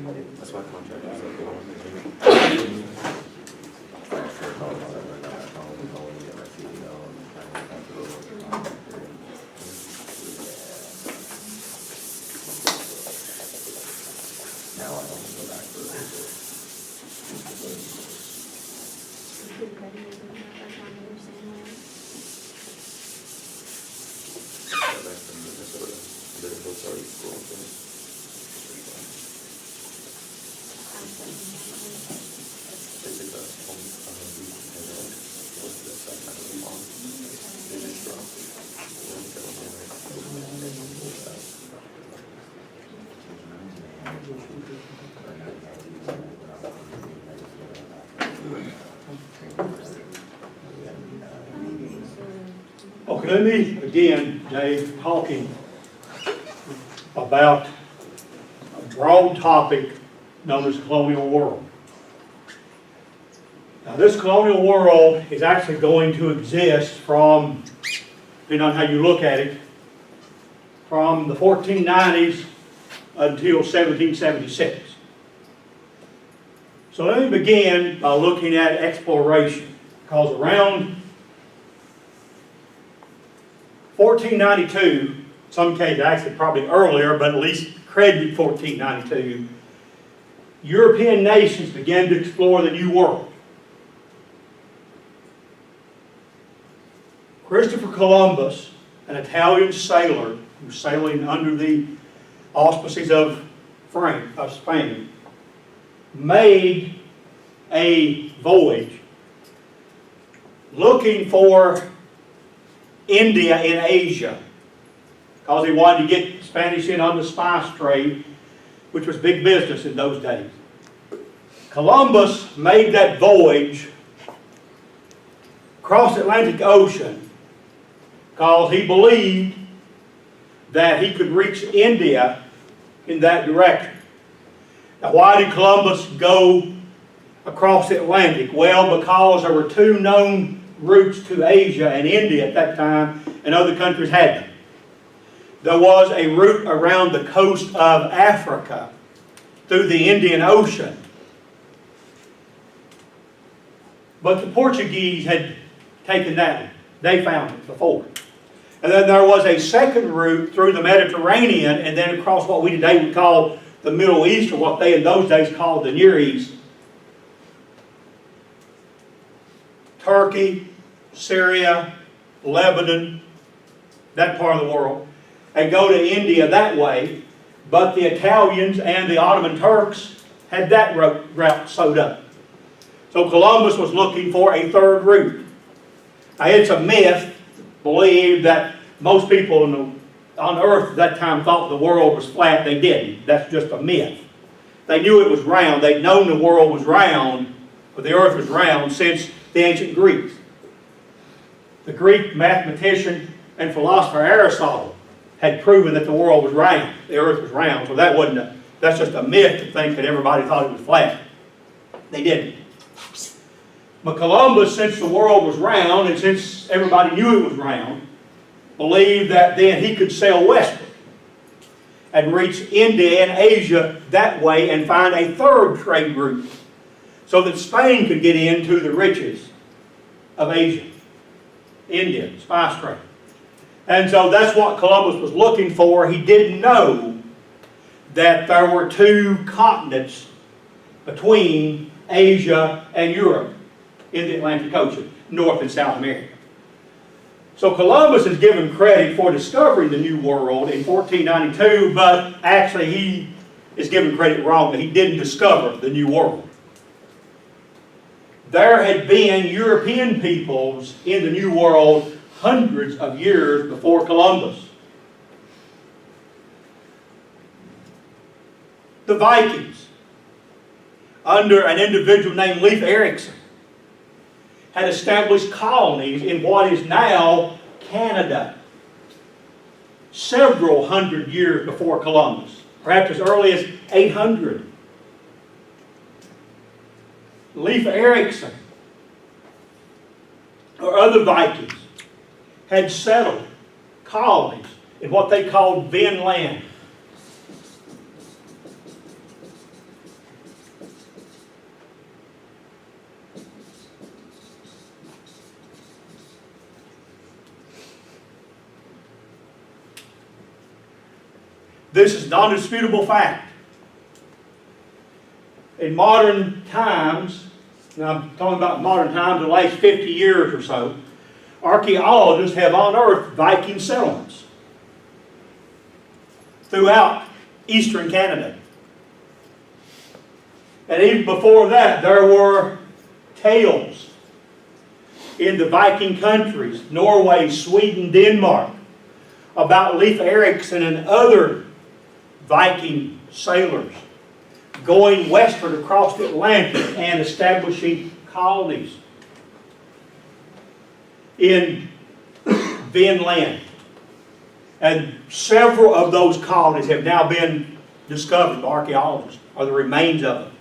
That's why contractors are Now I don't go back to Okay, let me begin, Dave, talking about a broad topic known as the colonial world. Now, this colonial world is actually going to exist from, depending on how you look at it, from the 1490s until 1776. So let me begin by looking at exploration, because around 1492, some cases actually probably earlier, but at least credited 1492, European nations began to explore the New World. Christopher Columbus, an Italian sailor who was sailing under the auspices of Spain, made a voyage looking for India in Asia, because he wanted to get Spanish in on the spice trade, which was big business in those days. Columbus made that voyage across the Atlantic Ocean because he believed that he could reach India in that direction. Now, why did Columbus go across the Atlantic? Well, because there were two known routes to Asia and India at that time, and other countries had them. There was a route around the coast of Africa through the Indian Ocean. But the Portuguese had taken that one. They found it before. And then there was a second route through the Mediterranean and then across what we today would call the Middle East, or what they in those days called the Near East. Turkey, Syria, Lebanon, that part of the world, and go to India that way. But the Italians and the Ottoman Turks had that route sewed up. So Columbus was looking for a third route. Now, it's a myth, believed that most people on earth at that time thought the world was flat. They didn't. That's just a myth. They knew it was round. They'd known the world was round, but the earth was round since the ancient Greeks. The Greek mathematician and philosopher Aristotle had proven that the world was round. The earth was round. So that's just a myth to think that everybody thought it was flat. They didn't. But Columbus, since the world was round and since everybody knew it was round, believed that then he could sail westward and reach India and Asia that way and find a third trade route so that Spain could get into the riches of Asia, India, spice trade. And so that's what Columbus was looking for. He didn't know that there were two continents between Asia and Europe in the Atlantic Ocean, North and South America. So Columbus is given credit for discovering the New World in 1492, but actually he is given credit wrong, that he didn't discover the New World. There had been European peoples in the New World hundreds of years before Columbus. The Vikings, under an individual named Leif Erikson, had established colonies in what is now Canada several hundred years before Columbus, perhaps as early as 800. Leif Erikson or other Vikings had settled colonies in what they called Vinland. This is non-disputable fact. In modern times, now I'm talking about modern times, the last 50 years or so, archaeologists have unearthed Viking settlements throughout eastern Canada. And even before that, there were tales in the Viking countries, Norway, Sweden, Denmark, about Leif Erikson and other Viking sailors going westward across the Atlantic and establishing colonies in Vinland. And several of those colonies have now been discovered by archaeologists, or the remains of them.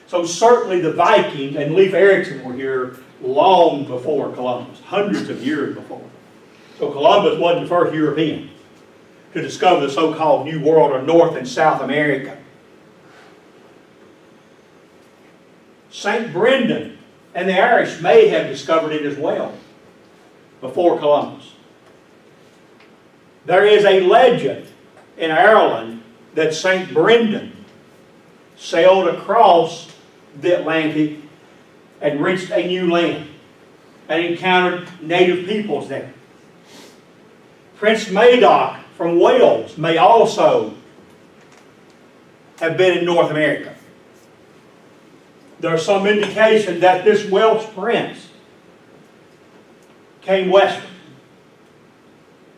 So certainly the Vikings and Leif Erikson were here long before Columbus, hundreds of years before. So Columbus wasn't the first European to discover the so-called New World, or North and South America. St. Brendan and the Irish may have discovered it as well before Columbus. There is a legend in Ireland that St. Brendan sailed across the Atlantic and reached a new land and encountered native peoples there. Prince Madoc from Wales may also have been in North America. There's some indication that this Welsh prince came westward.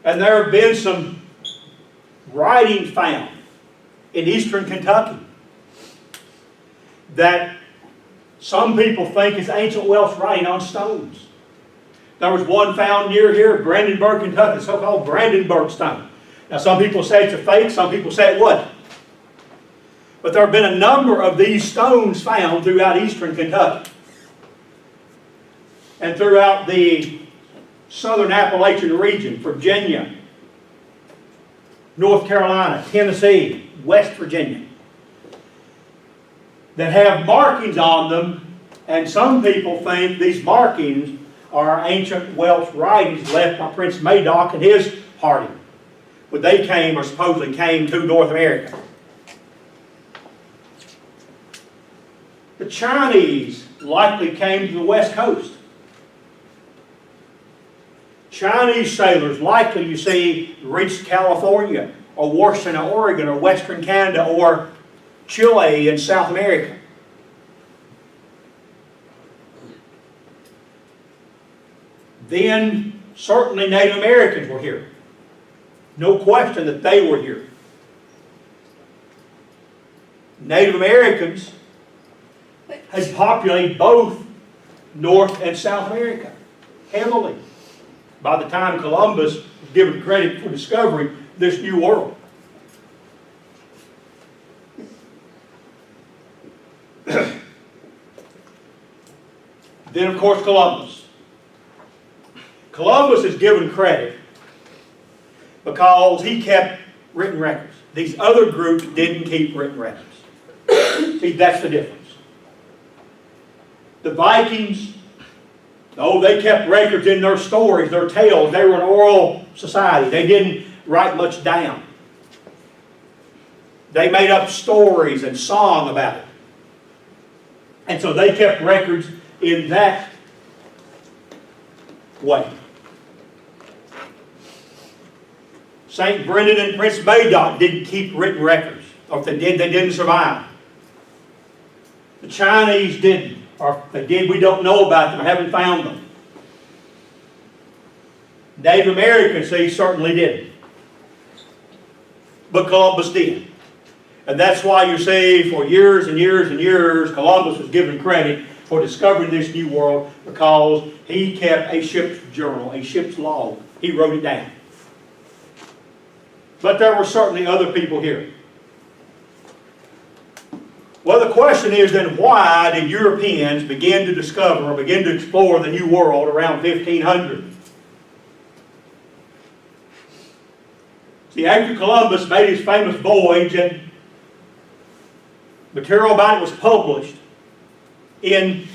And there have been some writings found in eastern Kentucky that some people think is ancient Welsh writing on stones. There was one found near here, Brandenburg, Kentucky, the so-called Brandenburg stone. Now some people say it's a fake, some people say it wasn't. But there have been a number of these stones found throughout eastern Kentucky and throughout the southern Appalachian region, Virginia, North Carolina, Tennessee, West Virginia, that have markings on them, and some people think these markings are ancient Welsh writings left by Prince Madoc and his party when they came, or supposedly came, to North America. The Chinese likely came to the west coast. Chinese sailors likely, you see, reached California, or Washington, Oregon, or western Canada, or Chile in South America. Then, certainly Native Americans were here. No question that they were here. Native Americans had populated both North and South America heavily by the time Columbus was given credit for discovering this new world. Then, of course, Columbus. Columbus is given credit because he kept written records. These other groups didn't keep written records. See, that's the difference. The Vikings, oh, they kept records in their stories, their tales. They were an oral society. They didn't write much down. They made up stories and song about it. And so they kept records in that way. St. Brendan and Prince Madoc didn't keep written records. Or if they did, they didn't survive. The Chinese didn't. Or if they did, we don't know about them or haven't found them. Native Americans, see, certainly didn't. But Columbus did. And that's why you see, for years and years and years, Columbus was given credit for discovering this new world because he kept a ship's journal, a ship's log. He wrote it down. But there were certainly other people here. Well, the question is then, why did Europeans begin to discover or begin to explore the New World around 1500? See, after Columbus made his famous voyage and material about it was published in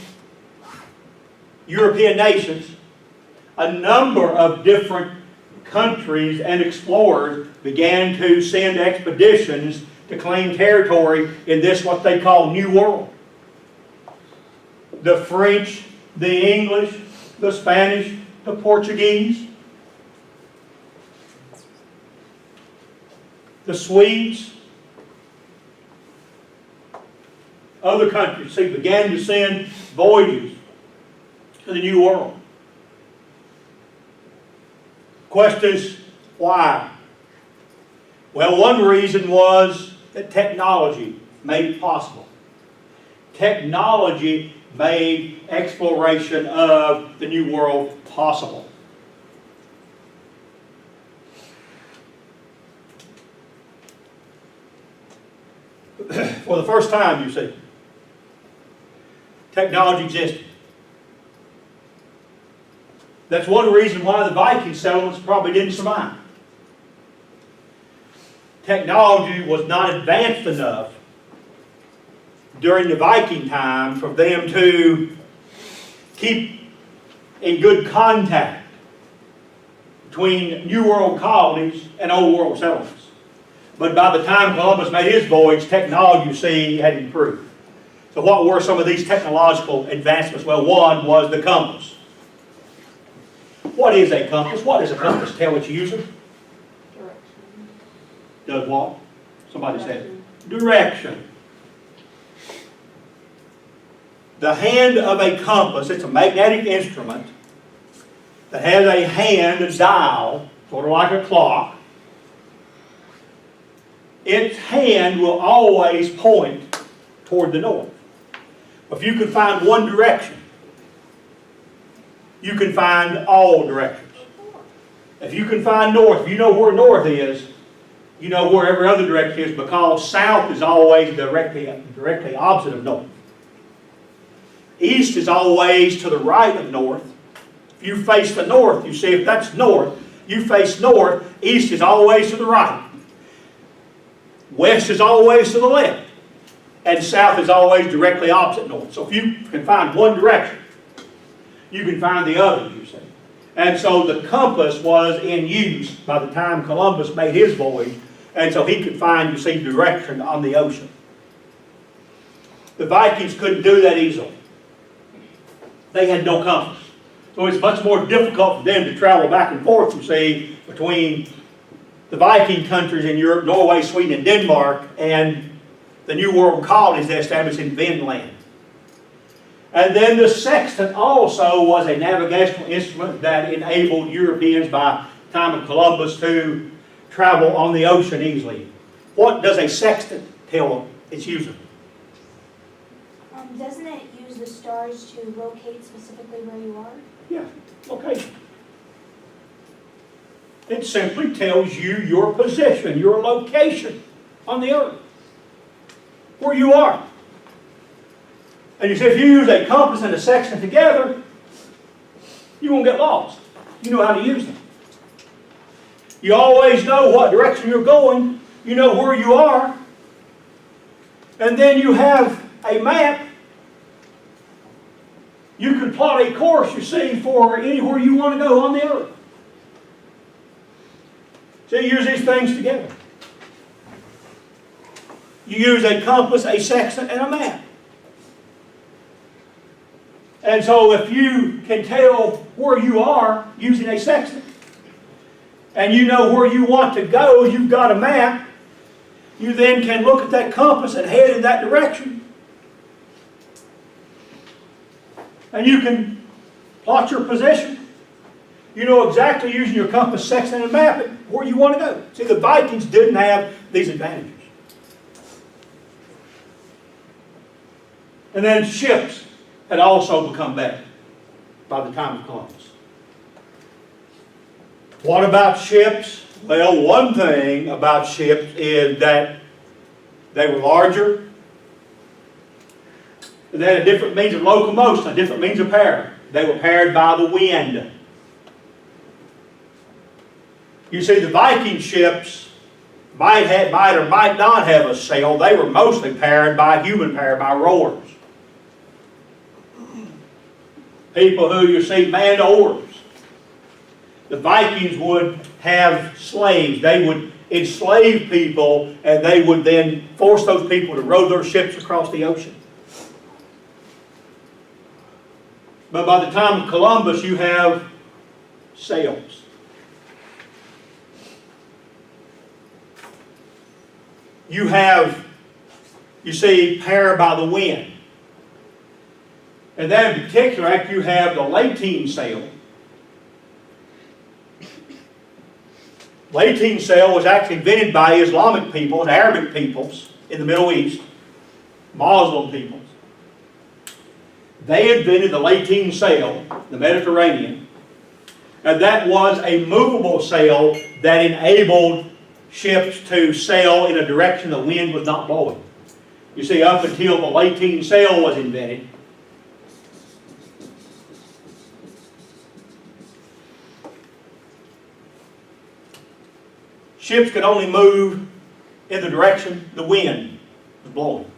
European nations, a number of different countries and explorers began to send expeditions to claim territory in this what they call New World. The French, the English, the Spanish, the Portuguese, the Swedes, other countries, see, began to send voyages to the New World. Question is, why? Well, one reason was that technology made it possible. Technology made exploration of the New World possible. For the first time, you see, technology existed. That's one reason why the Viking settlements probably didn't survive. Technology was not advanced enough during the Viking time for them to keep in good contact between New World colonies and Old World settlements. But by the time Columbus made his voyage, technology, you see, had improved. So what were some of these technological advancements? Well, one was the compass. What is a compass? What does a compass tell its user? Direction. Does what? Somebody said. Direction. The hand of a compass, it's a magnetic instrument that has a hand, a dial, sort of like a clock. Its hand will always point toward the north. If you can find one direction, you can find all directions. If you can find north, if you know where north is, you know where every other direction is, because south is always directly opposite of north. East is always to the right of north. If you face the north, you see if that's north, you face north, east is always to the right. West is always to the left. And south is always directly opposite north. So if you can find one direction, you can find the others, you see. And so the compass was in use by the time Columbus made his voyage, and so he could find, you see, direction on the ocean. The Vikings couldn't do that easily. They had no compass. So it's much more difficult for them to travel back and forth, you see, between the Viking countries in Europe, Norway, Sweden, and Denmark, and the New World colonies they established in Vinland. And then the sextant also was a navigational instrument that enabled Europeans by the time of Columbus to travel on the ocean easily. What does a sextant tell its user? Doesn't it use the stars to locate specifically where you are? Yeah, location. It simply tells you your position, your location on the earth, where you are. And you see, if you use a compass and a sextant together, you won't get lost. You know how to use them. You always know what direction you're going. You know where you are. And then you have a map. You can plot a course, you see, for anywhere you want to go on the earth. So you use these things together. You use a compass, a sextant, and a map. And so if you can tell where you are using a sextant, and you know where you want to go, you've got a map, you then can look at that compass and head in that direction. And you can plot your position. You know exactly using your compass, sextant, and map where you want to go. See, the Vikings didn't have these advantages. And then ships had also become better by the time of Columbus. What about ships? Well, one thing about ships is that they were larger. They had a different means of locomotion, a different means of power. They were powered by the wind. You see, the Viking ships might or might not have a sail. They were mostly powered by human power, by rowers. People who, you see, manned oars. the Vikings would have slaves. They would enslave people, and they would then force those people to row their ships across the ocean. But by the time of Columbus, you have sails. You have, you see, power by the wind. And then in particular, after you have the lateen sail. Lateen sail was actually invented by Islamic peoples, Arabic peoples in the Middle East, Muslim peoples. They invented the lateen sail, the Mediterranean, and that was a movable sail that enabled ships to sail in a direction the wind was not blowing. You see, up until the lateen sail was invented, ships could only move in the direction the wind was blowing.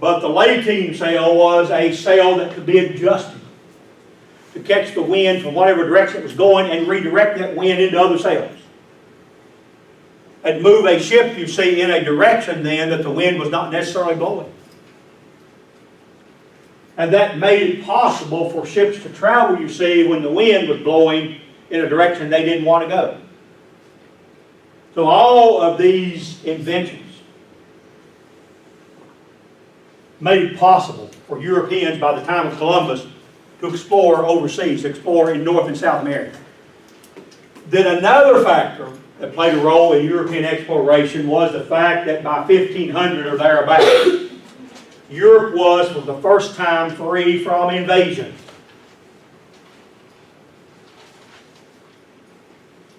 But the lateen sail was a sail that could be adjusted to catch the wind from whatever direction it was going and redirect that wind into other sails. And move a ship, you see, in a direction then that the wind was not necessarily blowing. And that made it possible for ships to travel, you see, when the wind was blowing in a direction they didn't want to go. So all of these inventions made it possible for Europeans by the time of Columbus to explore overseas, to explore in North and South America. Then another factor that played a role in European exploration was the fact that by 1500 or thereabouts, Europe was for the first time free from invasion.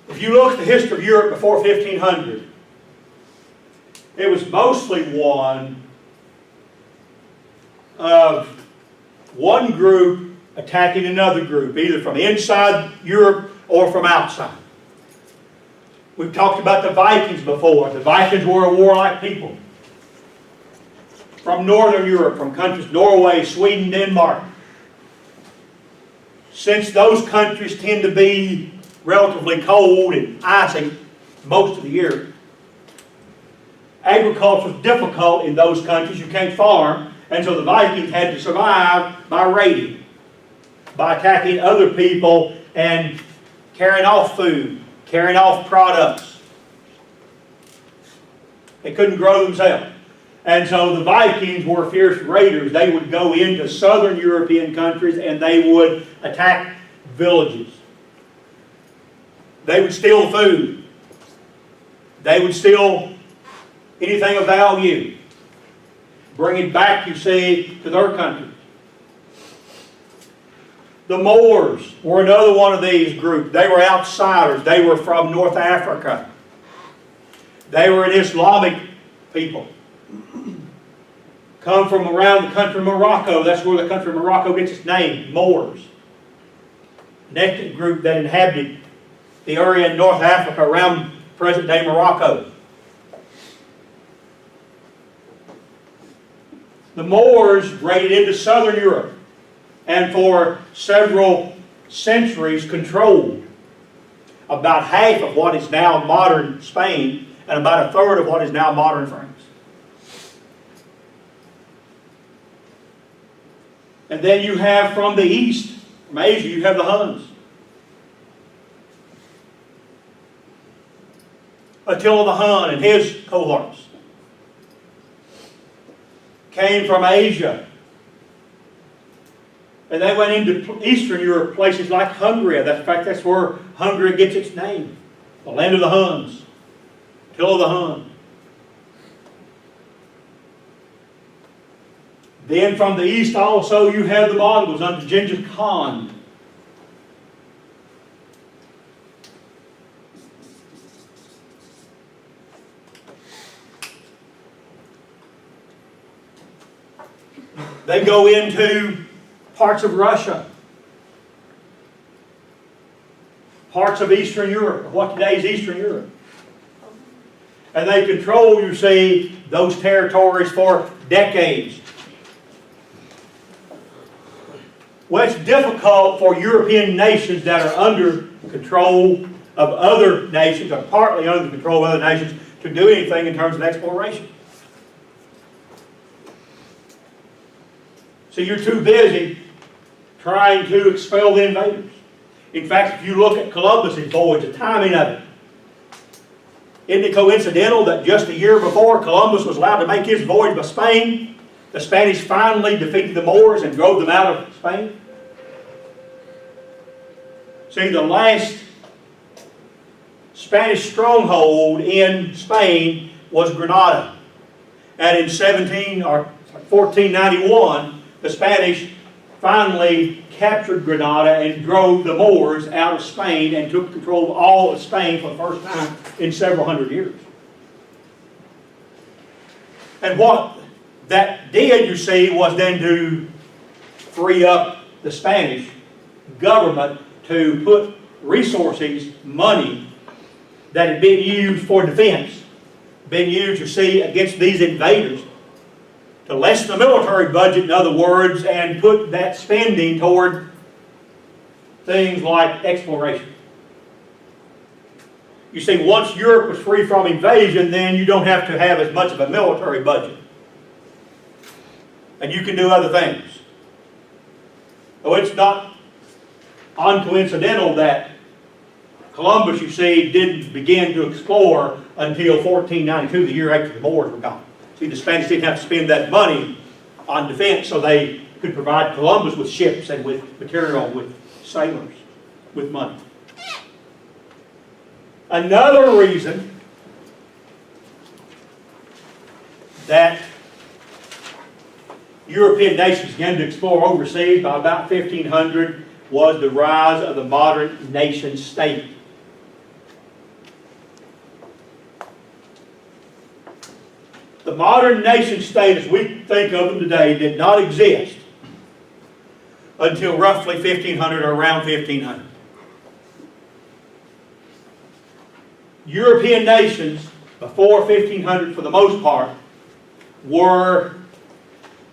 If you look at the history of Europe before 1500, it was mostly one of one group attacking another group, either from inside Europe or from outside. We've talked about the Vikings before. The Vikings were a warlike people. From Northern Europe, from countries Norway, Sweden, Denmark. Since those countries tend to be relatively cold and icy most of the year, agriculture is difficult in those countries. You can't farm, and so the Vikings had to survive by raiding, by attacking other people and carrying off food, carrying off products. They couldn't grow themselves. And so the Vikings were fierce raiders. They would go into southern European countries and they would attack villages. They would steal food. They would steal anything of value. Bring it back, you see, to their country. The Moors were another one of these groups. They were outsiders. They were from North Africa. They were an Islamic people. Come from around the country of Morocco. That's where the country of Morocco gets its name, Moors. An ethnic group that inhabited the area in North Africa around present-day Morocco. The Moors raided into southern Europe and for several centuries controlled about half of what is now modern Spain and about a third of what is now modern France. And then you have from the east, from Asia, you have the Huns. Attila the Hun and his cohorts came from Asia. And they went into Eastern Europe, places like Hungary. In fact, that's where Hungary gets its name. The land of the Huns. Attila the Hun. Then from the east also you have the Mongols under Genghis Khan. They go into parts of Russia, parts of Eastern Europe, what today is Eastern Europe. And they control, you see, those territories for decades. Well, it's difficult for European nations that are under control of other nations, or partly under the control of other nations, to do anything in terms of exploration. So you're too busy trying to expel the invaders. In fact, if you look at Columbus's voyage, the timing of it, isn't it coincidental that just a year before Columbus was allowed to make his voyage by Spain, the Spanish finally defeated the Moors and drove them out of Spain? See, the last Spanish stronghold in Spain was Granada. And in 1491, the Spanish finally captured Granada and drove the Moors out of Spain and took control of all of Spain for the first time in several hundred years. And what that did, you see, was then to free up the Spanish government to put resources, money, that had been used for defense, been used, you see, against these invaders, to lessen the military budget, in other words, and put that spending toward things like exploration. You see, once Europe was free from invasion, then you don't have to have as much of a military budget. And you can do other things. So it's not uncoincidental that Columbus, you see, didn't begin to explore until 1492, the year after the Moors were gone. See, the Spanish didn't have to spend that money on defense, so they could provide Columbus with ships and with material, with sailors, with money. Another reason that European nations began to explore overseas by about 1500 was the rise of the modern nation state. The modern nation state, as we think of them today, did not exist until roughly 1500 or around 1500. European nations before 1500, for the most part, were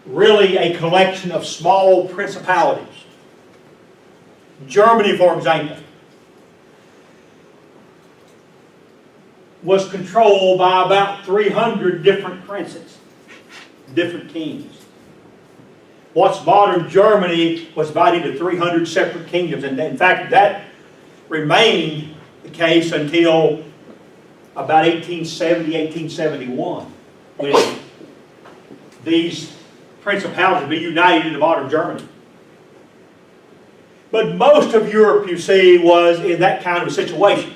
really a collection of small principalities. Germany, for example, was controlled by about 300 different princes, different kings. What's modern Germany was divided into 300 separate kingdoms, and in fact that remained the case until about 1870, 1871, when these principalities be united into modern Germany. But most of Europe, you see, was in that kind of a situation.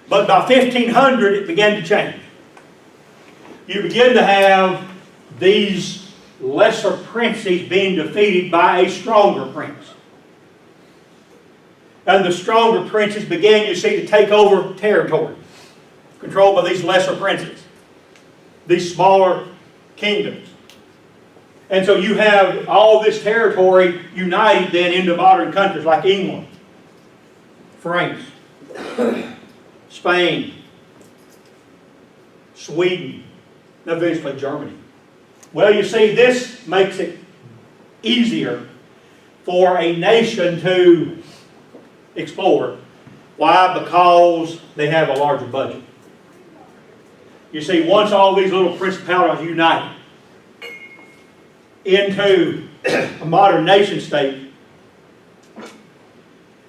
But by 1500, it began to change. You begin to have these lesser princes being defeated by a stronger prince. And the stronger princes began, you see, to take over territory, controlled by these lesser princes, these smaller kingdoms. And so you have all this territory united then into modern countries like England, France, Spain, Sweden, and eventually Germany. Well, you see, this makes it easier for a nation to explore. Why? Because they have a larger budget. You see, once all these little principalities unite into a modern nation state,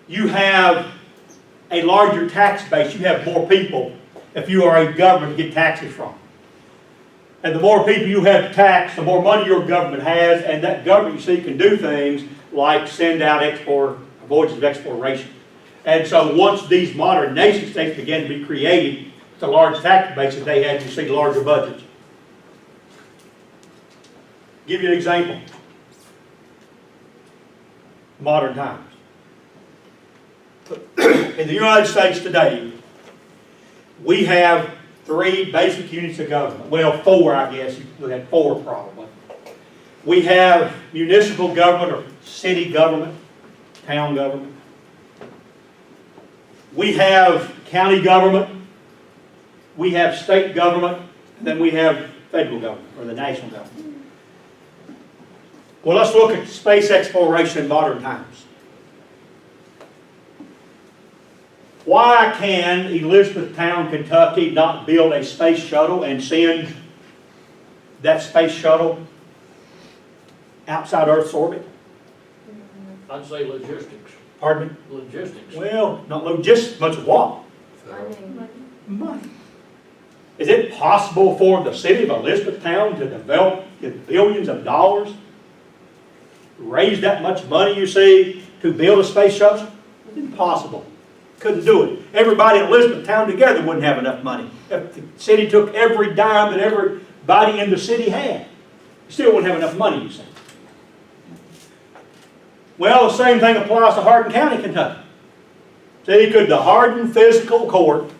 you have a larger tax base. You have more people if you are a government to get taxes from. And the more people you have to tax, the more money your government has, and that government, you see, can do things like send out voyages of exploration. And so once these modern nation states began to be created, the large tax bases they had, you see, larger budgets. Give you an example. Modern times. In the United States today, we have 3 basic units of government. Well, 4, I guess. You had 4 probably. We have municipal government or city government, town government. We have county government. We have state government. And then we have federal government or the national government. Well, let's look at space exploration in modern times. Why can Elizabethtown, Kentucky not build a space shuttle and send that space shuttle outside Earth's orbit? I'd say logistics. Pardon me? Logistics. Well, not logistics, much of what? Money. Is it possible for the city of Elizabethtown to develop billions of dollars, raise that much money, you see, to build a space shuttle? Impossible. Couldn't do it. Everybody in Elizabethtown together wouldn't have enough money. If the city took every dime that everybody in the city had, you still wouldn't have enough money, you see. Well, the same thing applies to Hardin County, Kentucky. See, could the Hardin Physical Court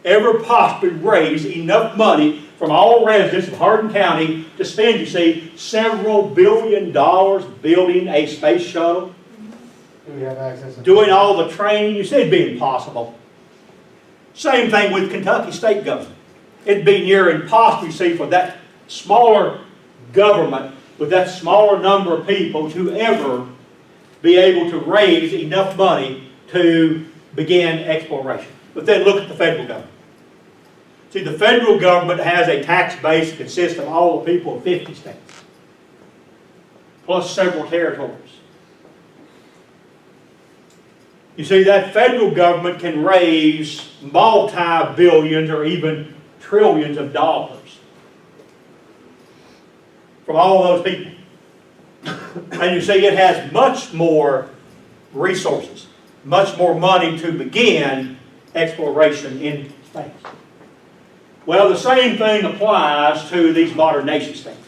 ever possibly raise enough money from all residents of Hardin County to spend, you see, several $billion building a space shuttle? Do we have access? Doing all the training? You said it'd be impossible. Same thing with Kentucky state government. It'd be near impossible, you see, for that smaller government with that smaller number of people to ever be able to raise enough money to begin exploration. But then look at the federal government. See, the federal government has a tax base that consists of all the people of 50 states, plus several territories. You see, that federal government can raise multi-billions or even trillions of dollars from all those people. And you see, it has much more resources, much more money to begin exploration in space. Well, the same thing applies to these modern nation states.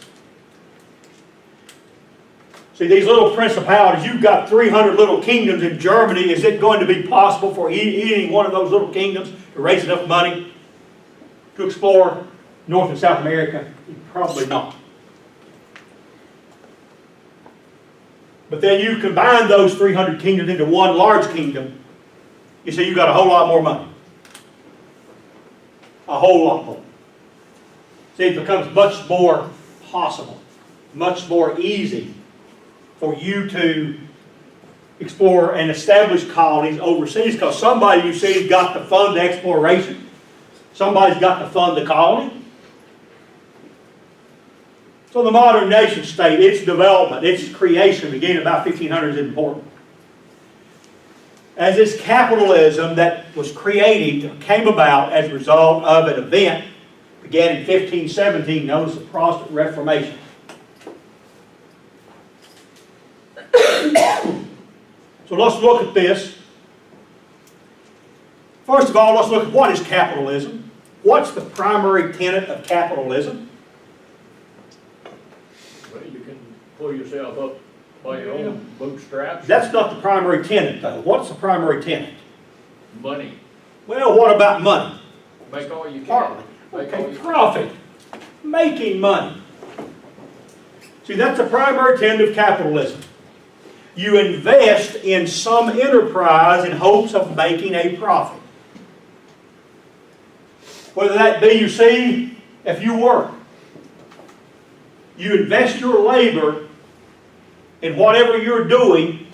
See, these little principalities, you've got 300 little kingdoms in Germany. Is it going to be possible for any one of those little kingdoms to raise enough money to explore North and South America? Probably not. But then you combine those 300 kingdoms into one large kingdom, you see, you've got a whole lot more money. A whole lot more. See, it becomes much more possible, much more easy for you to explore and establish colonies overseas, because somebody, you see, has got to fund the exploration. Somebody's got to fund the colony. So the modern nation state, its development, its creation, beginning about 1500 is important. As this capitalism that was created came about as a result of an event began in 1517, known as the Protestant Reformation. So let's look at this. First of all, let's look at what is capitalism. What's the primary tenet of capitalism? Well, you can pull yourself up by your own bootstraps. That's not the primary tenet, though. What's the primary tenet? Money. Well, what about money? Make all you can. Partly. Make all Okay, you profit. Making money. See, that's the primary tenet of capitalism. You invest in some enterprise in hopes of making a profit. Whether that be, you see, if you work, you invest your labor in whatever you're doing,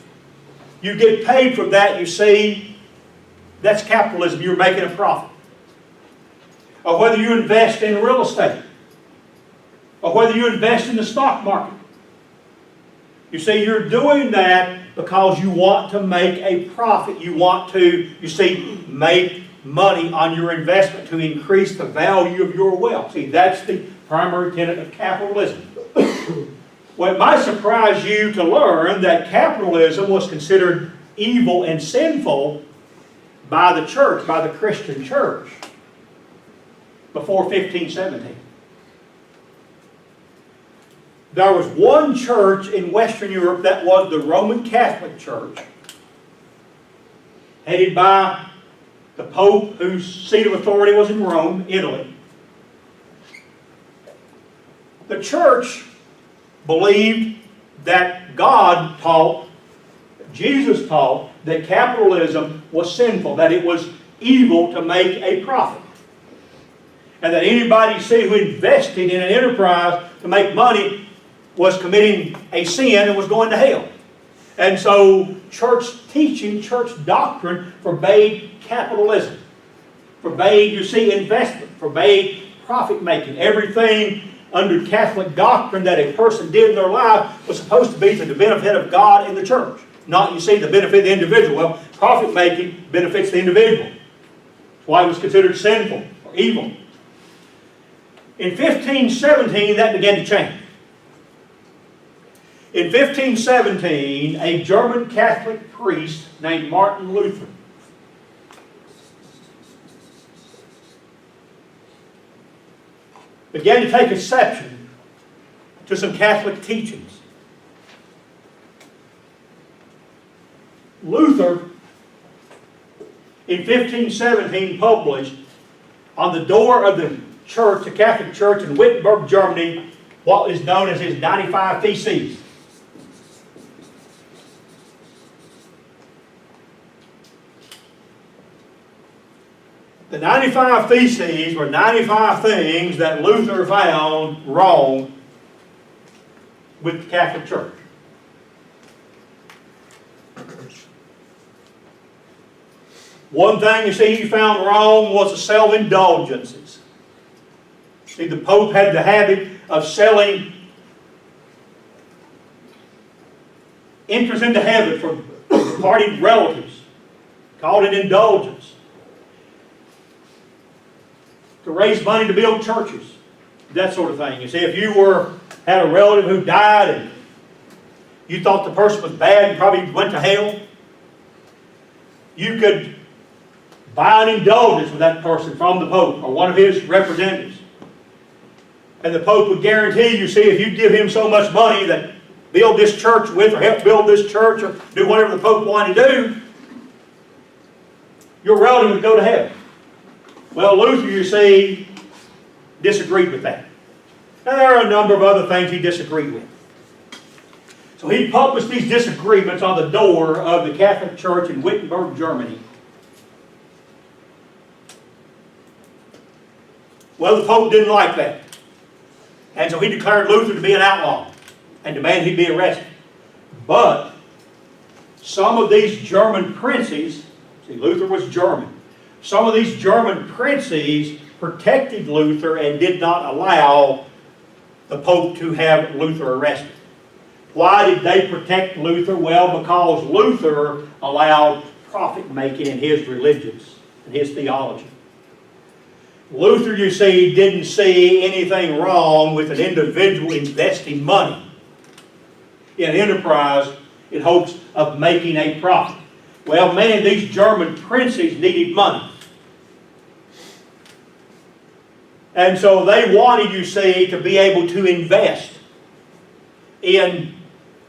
you get paid for that, you see, that's capitalism, you're making a profit. Or whether you invest in real estate, or whether you invest in the stock market. You see, you're doing that because you want to make a profit. You want to, you see, make money on your investment to increase the value of your wealth. See, that's the primary tenet of capitalism. Well, it might surprise you to learn that capitalism was considered evil and sinful by the church, by the Christian church, before 1517. There was one church in Western Europe that was the Roman Catholic Church, headed by the Pope, whose seat of authority was in Rome, Italy. The church believed that God taught, Jesus taught, that capitalism was sinful, that it was evil to make a profit. And that anybody, see, who invested in an enterprise to make money was committing a sin and was going to hell. And so church teaching, church doctrine forbade capitalism, forbade, you see, investment, forbade profit making. Everything under Catholic doctrine that a person did in their life was supposed to be to the benefit of God and the church. Not, you see, the benefit of the individual. Well, profit making benefits the individual. That's why it was considered sinful or evil. In 1517, that began to change. In 1517, a German Catholic priest named Martin Luther began to take exception to some Catholic teachings. Luther, in 1517, published on the door of the church, the Catholic Church in Wittenberg, Germany, what is known as his 95 Theses. The 95 Theses were 95 things that Luther found wrong with the Catholic Church. One thing you see he found wrong was the self-indulgences. See, the Pope had the habit of selling entrance into heaven for departed relatives. Called it indulgence. To raise money to build churches. That sort of thing. You see, if you had a relative who died and you thought the person was bad and probably went to hell, you could buy an indulgence with that person from the Pope or one of his representatives. And the Pope would guarantee, you see, if you give him so much money that build this church with or help build this church or do whatever the Pope wanted to do, your relative would go to heaven. Well, Luther, you see, disagreed with that. And there are a number of other things he disagreed with. So he published these disagreements on the door of the Catholic Church in Wittenberg, Germany. Well, the Pope didn't like that. And so he declared Luther to be an outlaw and demanded he be arrested. But some of these German princes, see, Luther was German, some of these German princes protected Luther and did not allow the Pope to have Luther arrested. Why did they protect Luther? Well, because Luther allowed profit making in his religions and his theology. Luther, you see, didn't see anything wrong with an individual investing money in an enterprise in hopes of making a profit. Well, many of these German princes needed money. And so they wanted, you see, to be able to invest in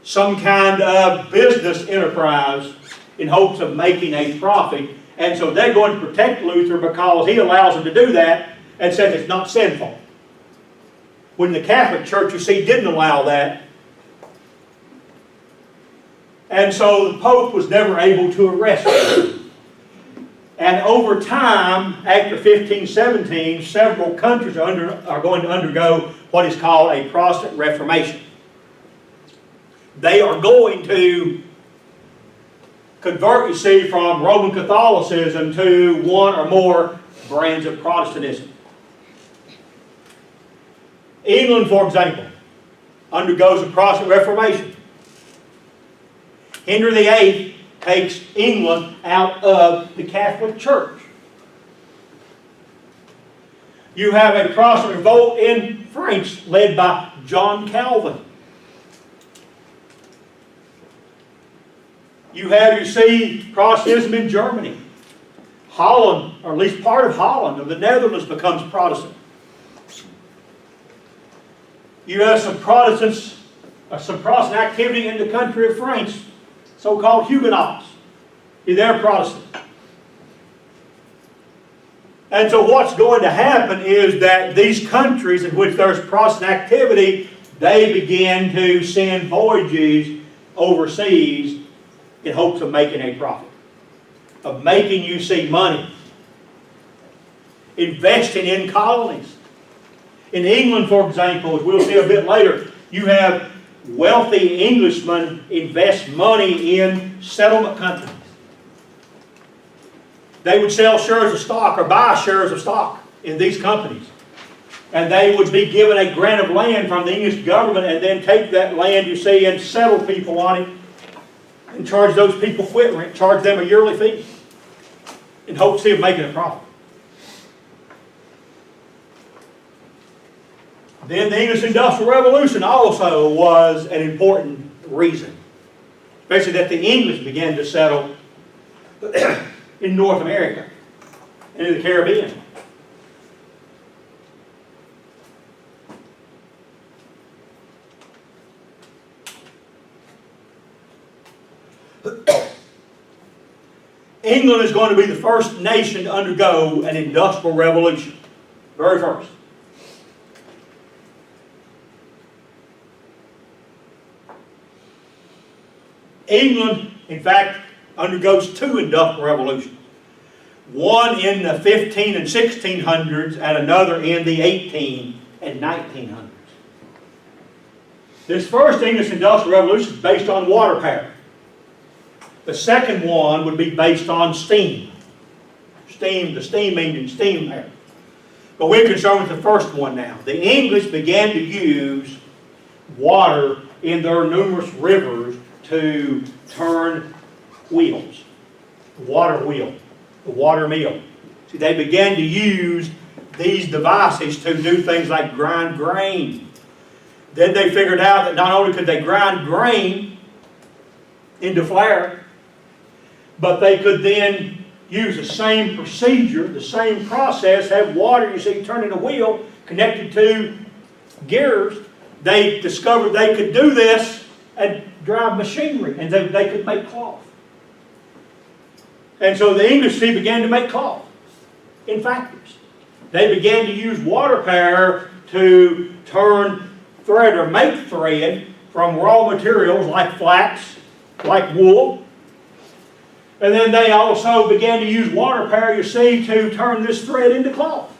some kind of business enterprise in hopes of making a profit. And so they're going to protect Luther because he allows them to do that and says it's not sinful. When the Catholic Church, you see, didn't allow that. And so the Pope was never able to arrest him. And over time, after 1517, several countries are going to undergo what is called a Protestant Reformation. They are going to convert, you see, from Roman Catholicism to one or more brands of Protestantism. England, for example, undergoes a Protestant Reformation. Henry VIII takes England out of the Catholic Church. You have a Protestant revolt in France led by John Calvin. You have, you see, Protestantism in Germany. Holland, or at least part of Holland, or the Netherlands, becomes Protestant. You have some Protestant activity in the country of France, so-called Huguenots. They're Protestant. And so what's going to happen is that these countries in which there's Protestant activity, they begin to send voyages overseas in hopes of making a profit, of making, you see, money, investing in colonies. In England, for example, as we'll see a bit later, you have wealthy Englishmen invest money in settlement companies. They would sell shares of stock or buy shares of stock in these companies. And they would be given a grant of land from the English government and then take that land, you see, and settle people on it and charge those people quit rent, charge them a yearly fee in hopes of making a profit. Then the English Industrial Revolution also was an important reason, especially that the English began to settle in North America and in the Caribbean. England is going to be the first nation to undergo an industrial revolution. Very first. England, in fact, undergoes two industrial revolutions. One in the 15 and 1600s and another in the 18 and 1900s. This first English industrial revolution is based on water power. The second one would be based on steam. The steam engine, steam power. But we're concerned with the first one now. The English began to use water in their numerous rivers to turn wheels. The water wheel, the water mill. See, they began to use these devices to do things like grind grain. Then they figured out that not only could they grind grain into flour, but they could then use the same procedure, the same process, have water, you see, turning a wheel connected to gears. They discovered they could do this and drive machinery, and they could make cloth. And so the English began to make cloth in factories. They began to use water power to turn thread or make thread from raw materials like flax, like wool. And then they also began to use water power, you see, to turn this thread into cloth.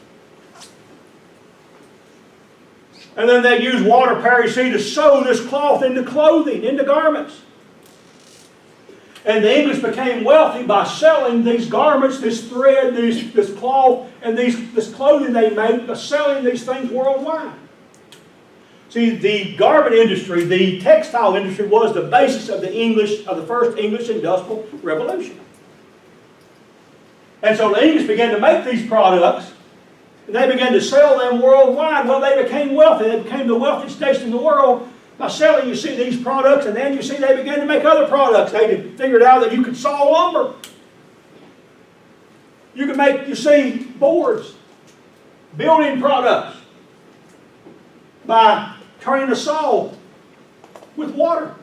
And then they use water power, you see, to sew this cloth into clothing, into garments. And the English became wealthy by selling these garments, this thread, this cloth, and this clothing they made, by selling these things worldwide. See, the garment industry, the textile industry, was the basis of the first English Industrial Revolution. And so the English began to make these products, and they began to sell them worldwide. Well, they became wealthy. They became the wealthiest nation in the world by selling, you see, these products, and then you see they began to make other products. They figured out that you could saw lumber. You could make, you see, boards, building products by turning a saw with water.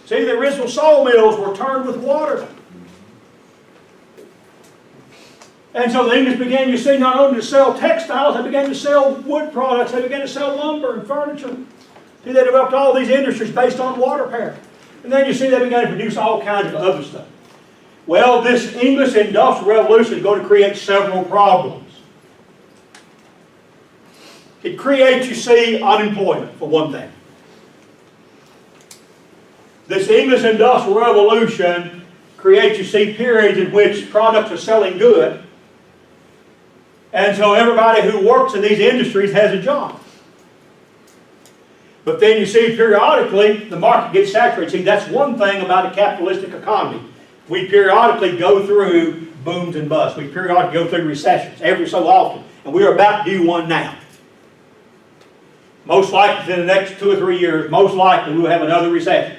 See, the original sawmills were turned with water. And so the English began, you see, not only to sell textiles, they began to sell wood products, they began to sell lumber and furniture. See, they developed all these industries based on water power. And then you see they began to produce all kinds of other stuff. Well, this English Industrial Revolution is going to create several problems. It creates, you see, unemployment, for one thing. This English Industrial Revolution creates, you see, periods in which products are selling good. And so everybody who works in these industries has a job. But then you see periodically the market gets saturated. See, that's one thing about a capitalistic economy. We periodically go through booms and busts. We periodically go through recessions every so often. And we're about to do one now. Most likely in the next 2 or 3 years, most likely we'll have another recession.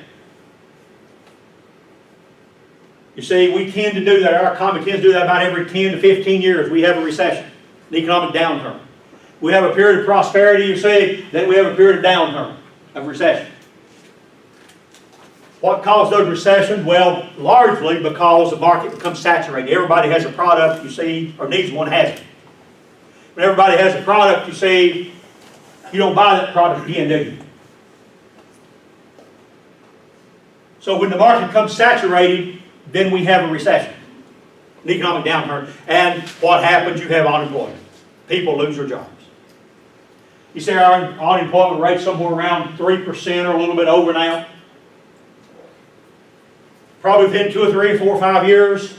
You see, we tend to do that. Our economy tends to do that about every 10 to 15 years. We have a recession, an economic downturn. We have a period of prosperity, you see, then we have a period of downturn, of recession. What caused those recessions? Well, largely because the market becomes saturated. Everybody has a product, you see, or needs one, has it. When everybody has a product, you see, you don't buy that product again, do you? So when the market becomes saturated, then we have a recession, an economic downturn. And what happens? You have unemployment. People lose their jobs. You see our unemployment rate somewhere around 3% or a little bit over now. Probably within 2 or 3 or 4 or 5 years,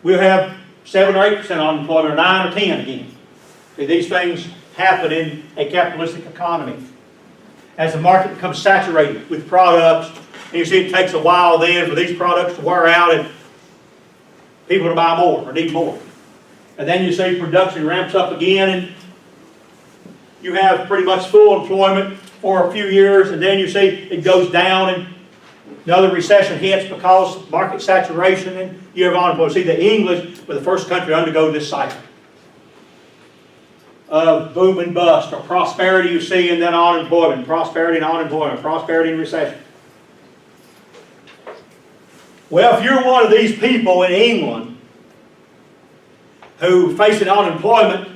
we'll have 7 or 8% unemployment, or 9 or 10 again. See, these things happen in a capitalistic economy. As the market becomes saturated with products, and you see it takes a while then for these products to wear out and people to buy more or need more. And then you see production ramps up again and you have pretty much full employment for a few years, and then you see it goes down and another recession hits because market saturation and you have unemployment. See, the English were the first country to undergo this cycle of boom and bust, or prosperity you see and then unemployment, prosperity and unemployment, prosperity and recession. Well, if you're one of these people in England who facing unemployment,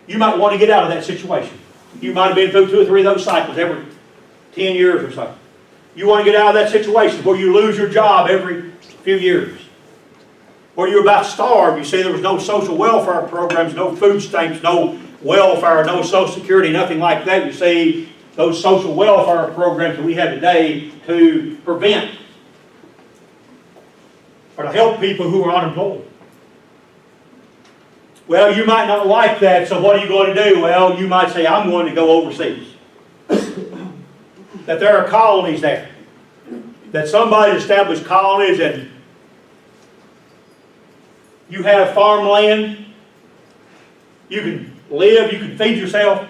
you might want to get out of that situation. You might have been through 2 or 3 of those cycles every 10 years or so. You want to get out of that situation where you lose your job every few years. Where you're about to starve. You see, there was no social welfare programs, no food stamps, no welfare, no social security, nothing like that. You see, those social welfare programs that we have today to prevent or to help people who are unemployed. Well, you might not like that, so what are you going to do? Well, you might say, I'm going to go overseas. That there are colonies there. That somebody established colonies and you have farmland. You can live, you can feed yourself.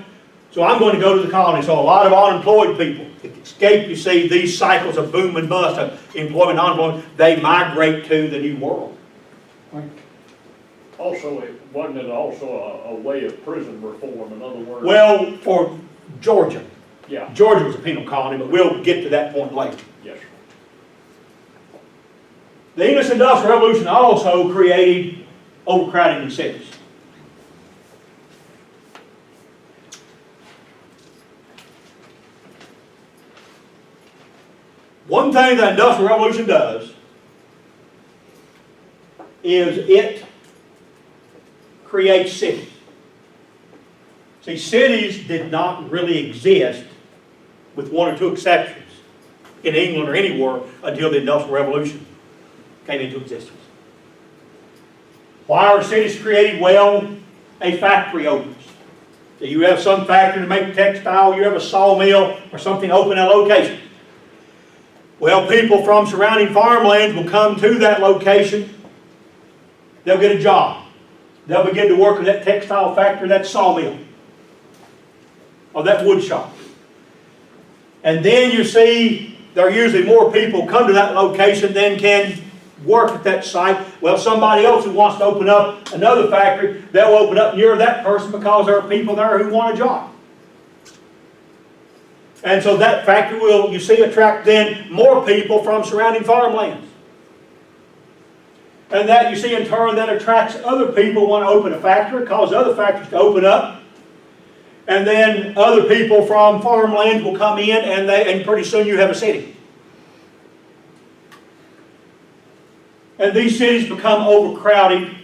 So I'm going to go to the colonies. So a lot of unemployed people escape, you see, these cycles of boom and bust, of employment and unemployment. They migrate to the New World. Also, wasn't it also a way of prison reform, in other words? Well, for Georgia. Yeah. Georgia was a penal colony, but we'll get to that point later. Yes, sir. The English Industrial Revolution also created overcrowding in cities. One thing the Industrial Revolution does is it creates cities. See, cities did not really exist, with 1 or 2 exceptions, in England or anywhere until the Industrial Revolution came into existence. Why are cities created? Well, a factory opens. So you have some factory to make textile, you have a sawmill or something open at a location. Well, people from surrounding farmlands will come to that location. They'll get a job. They'll begin to work in that textile factory, that sawmill, or that wood shop. And then you see there are usually more people come to that location than can work at that site. Well, somebody else who wants to open up another factory, they'll open up near that person because there are people there who want a job. And so that factory will, you see, attract then more people from surrounding farmlands. And that, you see, in turn, that attracts other people who want to open a factory, cause other factories to open up. And then other people from farmlands will come in, and pretty soon you have a city. And these cities become overcrowded.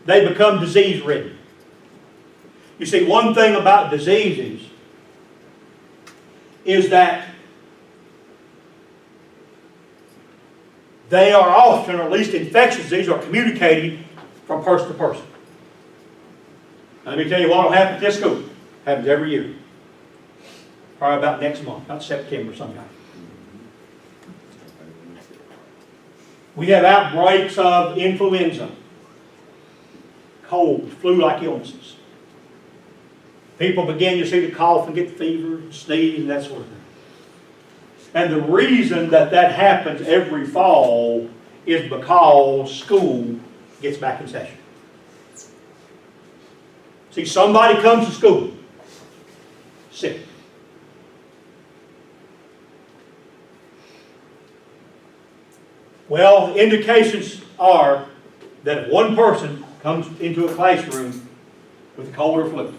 They become disease-ridden. You see, one thing about diseases is that they are often, or at least infectious diseases, are communicated from person to person. Now, let me tell you what will happen at this school. It happens every year. Probably about next month, about September sometime. We have outbreaks of influenza, cold, flu-like illnesses. People begin, you see, to cough and get fever, and sneeze, and that sort of thing. And the reason that that happens every fall is because school gets back in session. See, somebody comes to school sick. Well, indications are that if one person comes into a classroom with a cold or flu,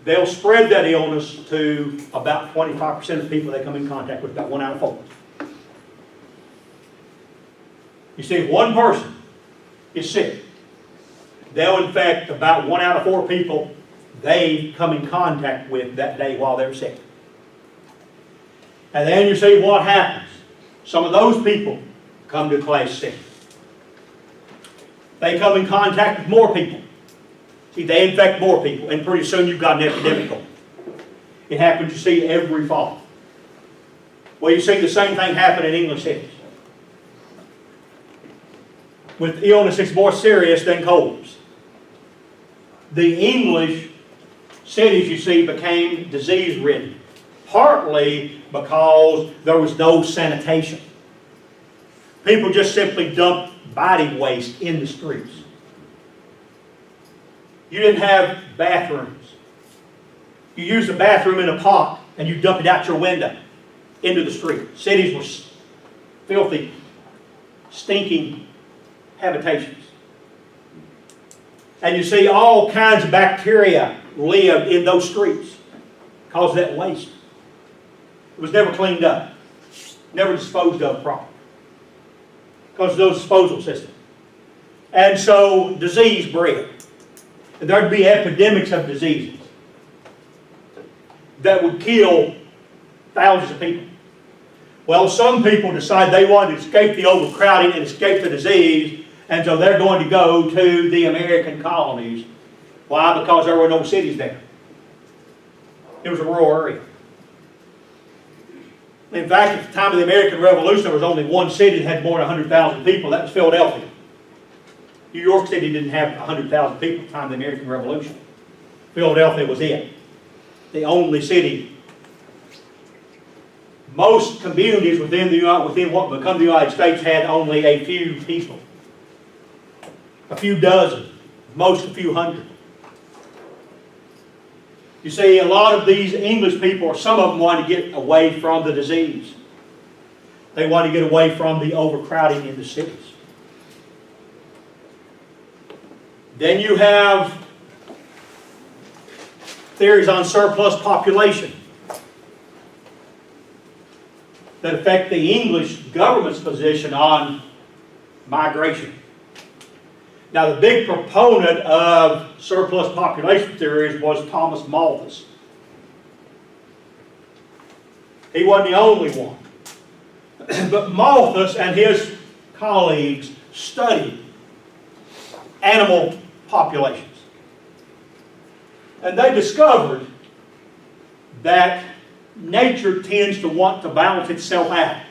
they'll spread that illness to about 25% of the people they come in contact with, about 1 out of 4. You see, if one person is sick, they'll infect about 1 out of 4 people they come in contact with that day while they're sick. And then you see what happens. Some of those people come to class sick. They come in contact with more people. See, they infect more people, and pretty soon you've got an epidemic going. It happens, you see, every fall. Well, you see the same thing happen in English cities. With illness that's more serious than colds. The English cities, you see, became disease-ridden. Partly because there was no sanitation. People just simply dumped body waste in the streets. You didn't have bathrooms. You used the bathroom in a pot and you dump it out your window into the street. Cities were filthy, stinking habitations. And you see all kinds of bacteria lived in those streets because of that waste. It was never cleaned up, never disposed of properly because of those disposal systems. And so disease bred. And there'd be epidemics of diseases that would kill thousands of people. Well, some people decide they want to escape the overcrowding and escape the disease, and so they're going to go to the American colonies. Why? Because there were no cities there. It was a rural area. In fact, at the time of the American Revolution, there was only one city that had more than 100,000 people. That was Philadelphia. New York City didn't have 100,000 people at the time of the American Revolution. Philadelphia was it. The only city. Most communities within what become the United States had only a few people. A few dozen. Most a few hundred. You see, a lot of these English people, some of them want to get away from the disease. They want to get away from the overcrowding in the cities. Then you have theories on surplus population that affect the English government's position on migration. Now, the big proponent of surplus population theories was Thomas Malthus. He wasn't the only one. But Malthus and his colleagues studied animal populations. And they discovered that nature tends to want to balance itself out.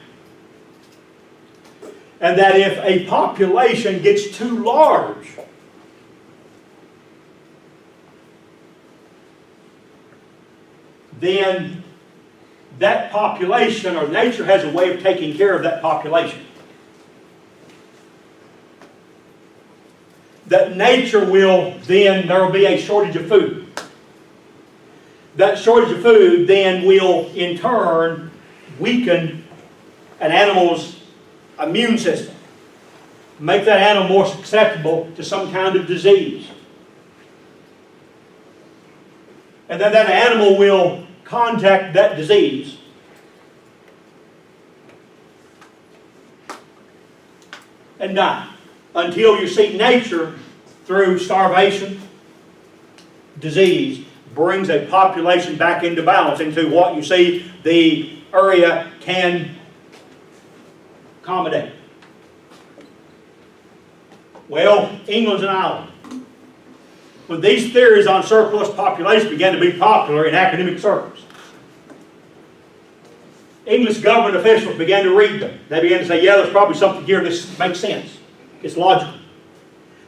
And that if a population gets too large, then that population, or nature has a way of taking care of that population. That nature will then, there will be a shortage of food. That shortage of food then will in turn weaken an animal's immune system. Make that animal more susceptible to some kind of disease. And then that animal will contact that disease. And die. Until you see nature, through starvation, disease, brings a population back into balance, into what you see the area can accommodate. Well, England's an island. When these theories on surplus population began to be popular in academic circles, English government officials began to read them. They began to say, yeah, there's probably something here. This makes sense. It's logical.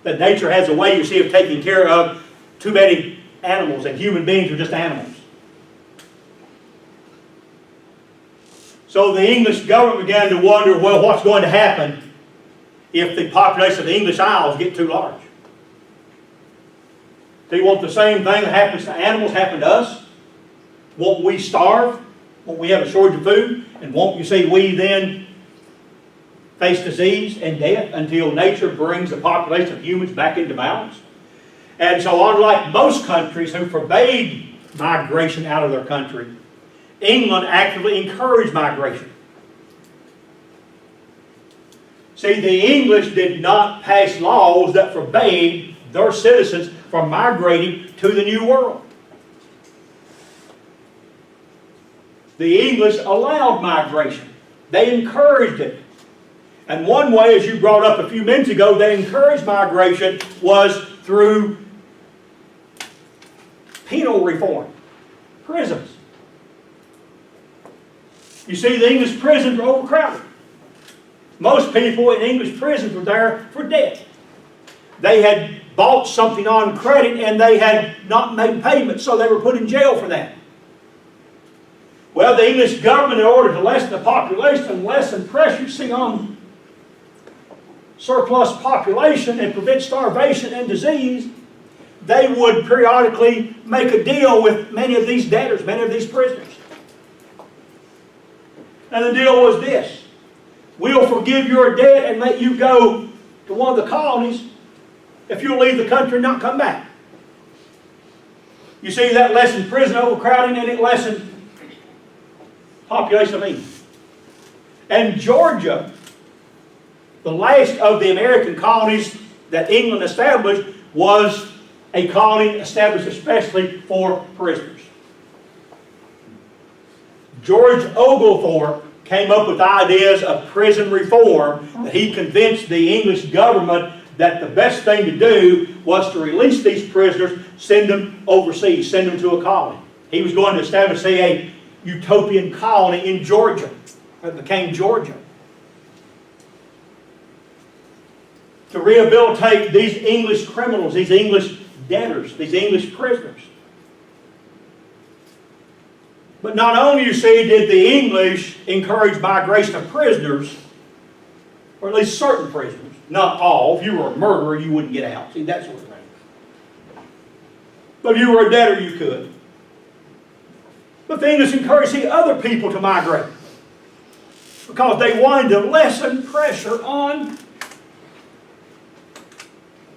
That nature has a way, you see, of taking care of too many animals, and human beings are just animals. So the English government began to wonder, well, what's going to happen if the population of the English Isles get too large? Do you want the same thing that happens to animals happen to us? Won't we starve? Won't we have a shortage of food? And won't you see we then face disease and death until nature brings the population of humans back into balance? And so unlike most countries who forbade migration out of their country, England actively encouraged migration. See, the English did not pass laws that forbade their citizens from migrating to the New World. the English allowed migration. They encouraged it. And one way, as you brought up a few minutes ago, they encouraged migration was through penal reform, prisons. You see, the English prisons were overcrowded. Most people in English prisons were there for debt. They had bought something on credit and they had not made payments, so they were put in jail for that. Well, the English government, in order to lessen the population and lessen pressure, see, on surplus population and prevent starvation and disease, they would periodically make a deal with many of these debtors, many of these prisoners. And the deal was this: we'll forgive your debt and let you go to one of the colonies if you'll leave the country and not come back. You see, that lessened prison overcrowding and it lessened population of England. And Georgia, the last of the American colonies that England established, was a colony established especially for prisoners. George Oglethorpe came up with ideas of prison reform that he convinced the English government that the best thing to do was to release these prisoners, send them overseas, send them to a colony. He was going to establish, say, a utopian colony in Georgia. It became Georgia. To rehabilitate these English criminals, these English debtors, these English prisoners. But not only, you see, did the English encourage migration of prisoners, or at least certain prisoners, not all. If you were a murderer, you wouldn't get out. See, that sort of thing. But if you were a debtor, you could. But the English encouraged, see, other people to migrate, because they wanted to lessen pressure on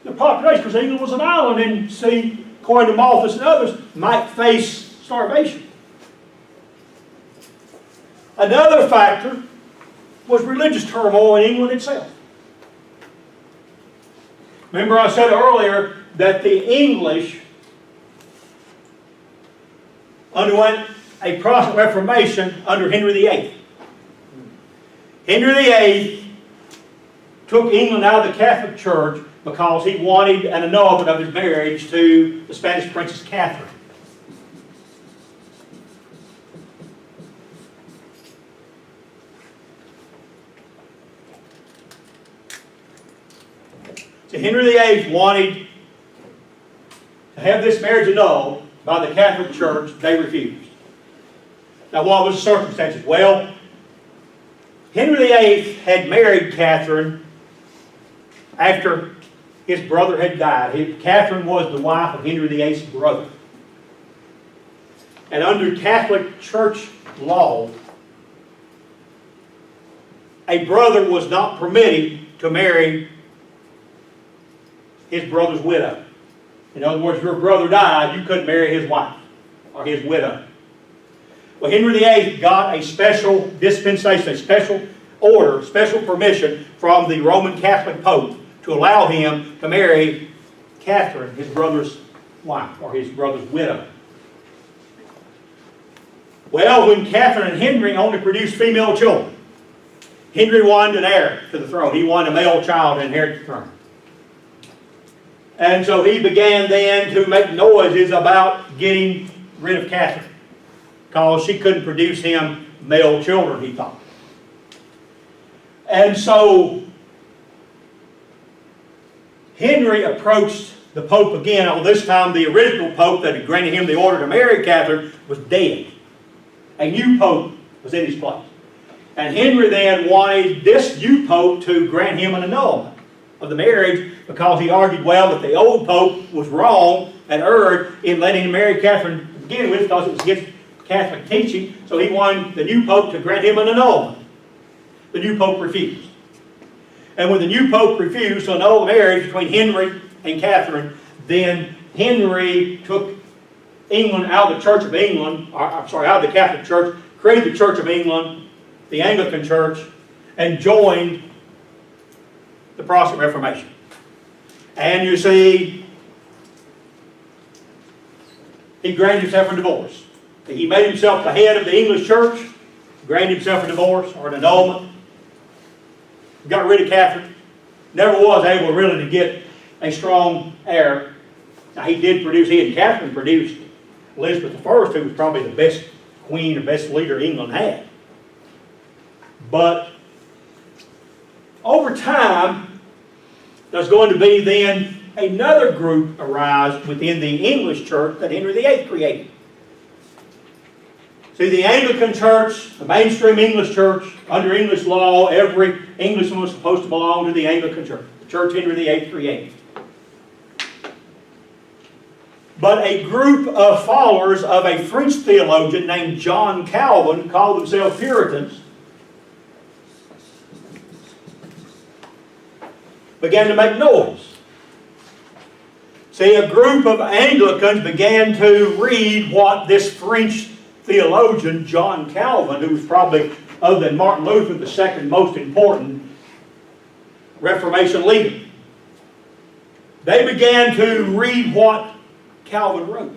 the population, because England was an island, and see, according to Malthus and others, might face starvation. Another factor was religious turmoil in England itself. Remember, I said earlier that the English underwent a Protestant Reformation under Henry VIII. Henry VIII took England out of the Catholic Church because he wanted an annulment of his marriage to the Spanish Princess Catherine. So Henry VIII wanted to have this marriage annulled by the Catholic Church. They refused. Now, what was the circumstances? Well, Henry VIII had married Catherine after his brother had died. Catherine was the wife of Henry VIII's brother. And under Catholic Church law, a brother was not permitted to marry his brother's widow. In other words, if your brother died, you couldn't marry his wife or his widow. Well, Henry VIII got a special dispensation, a special order, special permission from the Roman Catholic Pope to allow him to marry Catherine, his brother's wife, or his brother's widow. Well, when Catherine and Henry only produced female children, Henry wanted an heir to the throne. He wanted a male child to inherit the throne. And so he began then to make noises about getting rid of Catherine, because she couldn't produce him male children, he thought. And so Henry approached the Pope again. Although this time the original Pope that had granted him the order to marry Catherine was dead. A new Pope was in his place. And Henry then wanted this new Pope to grant him an annulment of the marriage, because he argued, well, that the old Pope was wrong and erred in letting him marry Catherine to begin with, because it was against Catholic teaching. So he wanted the new Pope to grant him an annulment. The new Pope refused. And when the new Pope refused to annul the marriage between Henry and Catherine, then Henry took England out of the Church of England, out of the Catholic Church, created the Church of England, the Anglican Church, and joined the Protestant Reformation. And you see, he granted himself a divorce. He made himself the head of the English church, granted himself a divorce or an annulment, got rid of Catherine, never was able really to get a strong heir. Now he and Catherine produced Elizabeth I, who was probably the best queen or best leader England had. But over time, there's going to be then another group arise within the English church that Henry VIII created. See, the Anglican church, the mainstream English church, under English law, every Englishman was supposed to belong to the Anglican church, the church Henry VIII created. But a group of followers of a French theologian named John Calvin called themselves Puritans began to make noise. See, a group of Anglicans began to read what this French theologian, John Calvin, who was probably, other than Martin Luther, the second most important Reformation leader. They began to read what Calvin wrote.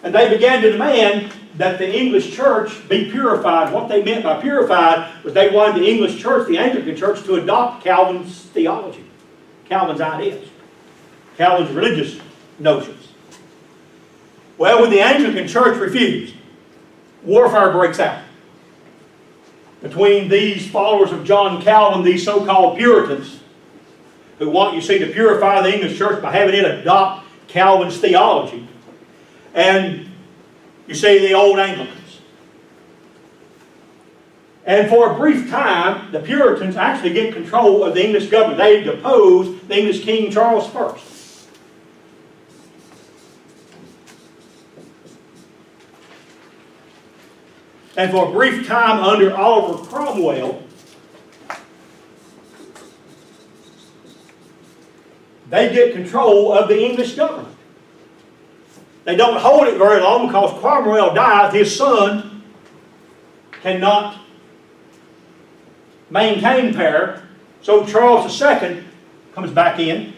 And they began to demand that the English church be purified. What they meant by purified was they wanted the English church, the Anglican church, to adopt Calvin's theology, Calvin's ideas, Calvin's religious notions. Well, when the Anglican church refused, warfare breaks out between these followers of John Calvin, these so-called Puritans, who want, you see, to purify the English church by having it adopt Calvin's theology, and, you see, the old Anglicans. And for a brief time, the Puritans actually get control of the English government. They depose the English King Charles I. And for a brief time under Oliver Cromwell, they get control of the English government. They don't hold it very long because Cromwell dies. His son cannot maintain power. So Charles II comes back in.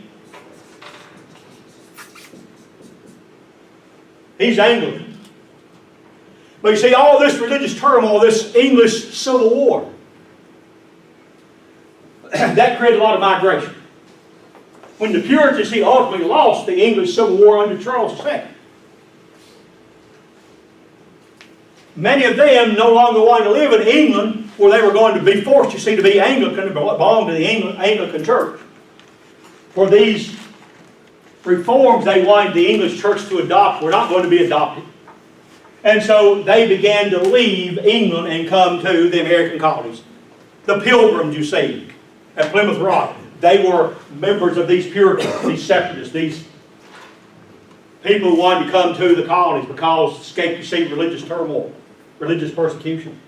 He's Anglican. But you see, all this religious turmoil, this English Civil War, that created a lot of migration. When the Puritans, ultimately lost the English Civil War under Charles II. Many of them no longer wanted to live in England, where they were going to be forced, you see, to be Anglican, to belong to the Anglican church. For these reforms they wanted the English church to adopt were not going to be adopted. And so they began to leave England and come to the American colonies. The Pilgrims, you see, at Plymouth Rock, they were members of these Puritans, these separatists, these people who wanted to come to the colonies because escape, you see, religious turmoil, religious persecution.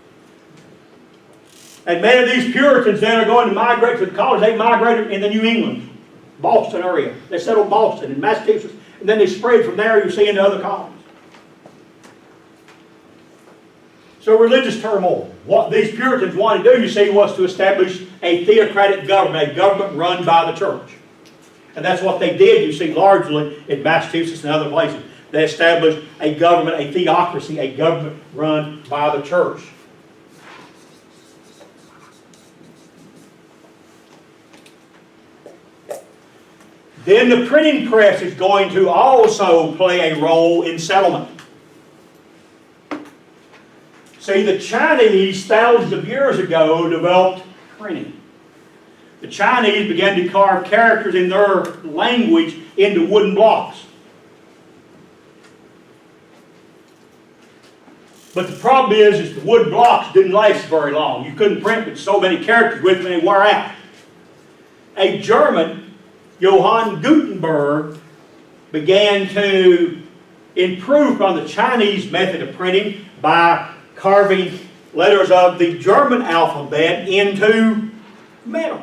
And many of these Puritans then are going to migrate to the colonies. They migrated in the New England, Boston area. They settled Boston and Massachusetts, and then they spread from there, you see, into other colonies. So religious turmoil. What these Puritans wanted to do, you see, was to establish a theocratic government, a government run by the church. And that's what they did, you see, largely in Massachusetts and other places. They established a government, a theocracy, a government run by the church. Then the printing press is going to also play a role in settlement. See, the Chinese, thousands of years ago, developed printing. The Chinese began to carve characters in their language into wooden blocks. But the problem is the wood blocks didn't last very long. You couldn't print with so many characters with them, they wore out. A German, Johann Gutenberg, began to improve on the Chinese method of printing by carving letters of the German alphabet into metal.